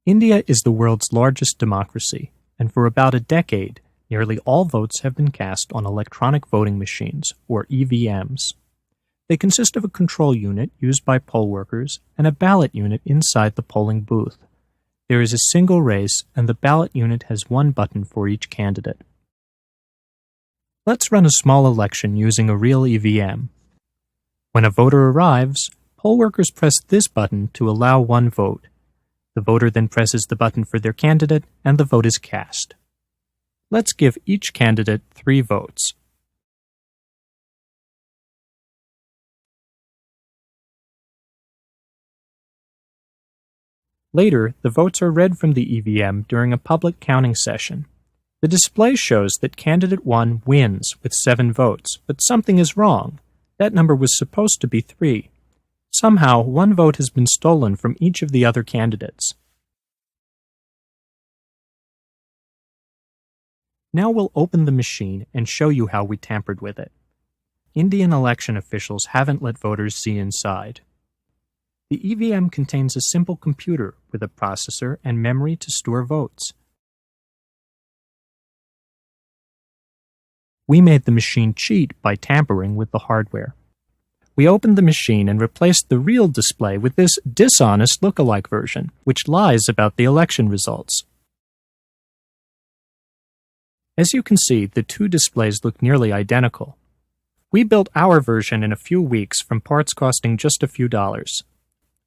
India is the world's largest democracy, and for about a decade, nearly all votes have been cast on electronic voting machines, or EVMs. They consist of a control unit used by poll workers and a ballot unit inside the polling booth. There is a single race, and the ballot unit has one button for each candidate. Let's run a small election using a real EVM. When a voter arrives, poll workers press this button to allow one vote. The voter then presses the button for their candidate, and the vote is cast. Let's give each candidate 3 votes. Later, the votes are read from the EVM during a public counting session. The display shows that candidate 1 wins with 7 votes, but something is wrong. That number was supposed to be 3. Somehow, 1 vote has been stolen from each of the other candidates. Now we'll open the machine and show you how we tampered with it. Indian election officials haven't let voters see inside. The EVM contains a simple computer with a processor and memory to store votes. We made the machine cheat by tampering with the hardware. We opened the machine and replaced the real display with this dishonest lookalike version, which lies about the election results. As you can see, the 2 displays look nearly identical. We built our version in a few weeks from parts costing just a few dollars.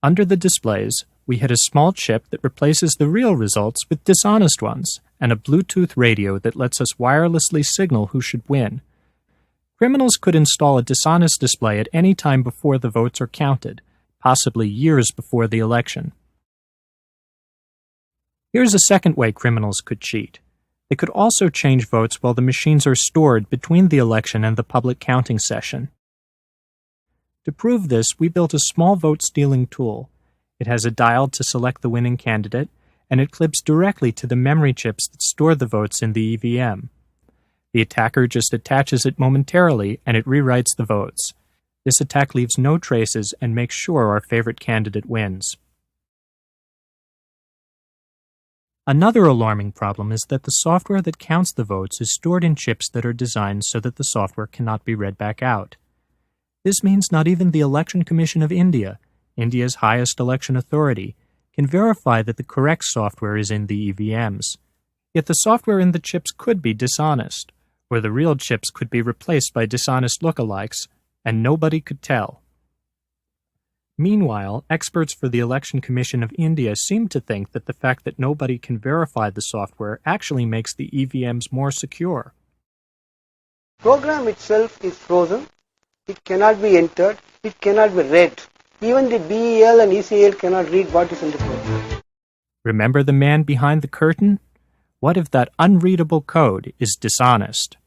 Under the displays, we had a small chip that replaces the real results with dishonest ones, and a Bluetooth radio that lets us wirelessly signal who should win. Criminals could install a dishonest display at any time before the votes are counted, possibly years before the election. Here's a second way criminals could cheat. They could also change votes while the machines are stored between the election and the public counting session. To prove this, we built a small vote-stealing tool. It has a dial to select the winning candidate, and it clips directly to the memory chips that store the votes in the EVM. The attacker just attaches it momentarily, and it rewrites the votes. This attack leaves no traces and makes sure our favorite candidate wins. Another alarming problem is that the software that counts the votes is stored in chips that are designed so that the software cannot be read back out. This means not even the Election Commission of India, India's highest election authority, can verify that the correct software is in the EVMs. Yet the software in the chips could be dishonest, or the real chips could be replaced by dishonest lookalikes, and nobody could tell. Meanwhile, experts for the Election Commission of India seem to think that the fact that nobody can verify the software actually makes the EVMs more secure. The program itself is frozen. It cannot be entered. It cannot be read. Even the BEL and ECL cannot read what is in the program. Remember the man behind the curtain? What if that unreadable code is dishonest?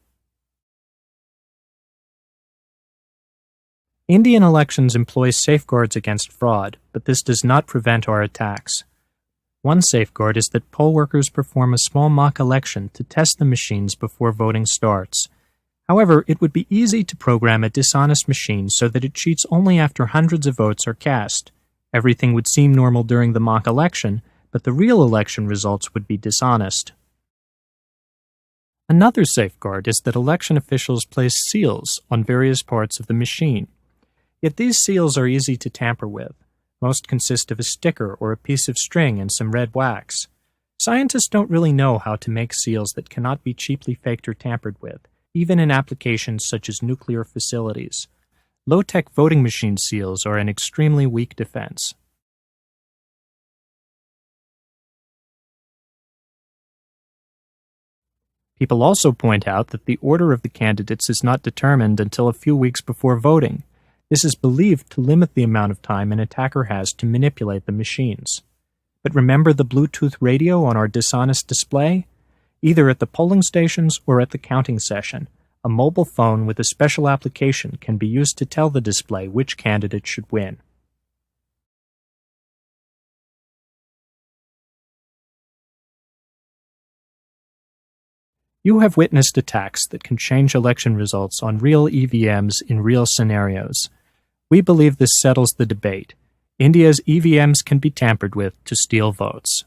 Indian elections employ safeguards against fraud, but this does not prevent our attacks. One safeguard is that poll workers perform a small mock election to test the machines before voting starts. However, it would be easy to program a dishonest machine so that it cheats only after hundreds of votes are cast. Everything would seem normal during the mock election, but the real election results would be dishonest. Another safeguard is that election officials place seals on various parts of the machine. Yet these seals are easy to tamper with. Most consist of a sticker or a piece of string and some red wax. Scientists don't really know how to make seals that cannot be cheaply faked or tampered with, even in applications such as nuclear facilities. Low-tech voting machine seals are an extremely weak defense. People also point out that the order of the candidates is not determined until a few weeks before voting. This is believed to limit the amount of time an attacker has to manipulate the machines. But remember the Bluetooth radio on our dishonest display? Either at the polling stations or at the counting session, a mobile phone with a special application can be used to tell the display which candidate should win. You have witnessed attacks that can change election results on real EVMs in real scenarios. We believe this settles the debate. India's EVMs can be tampered with to steal votes.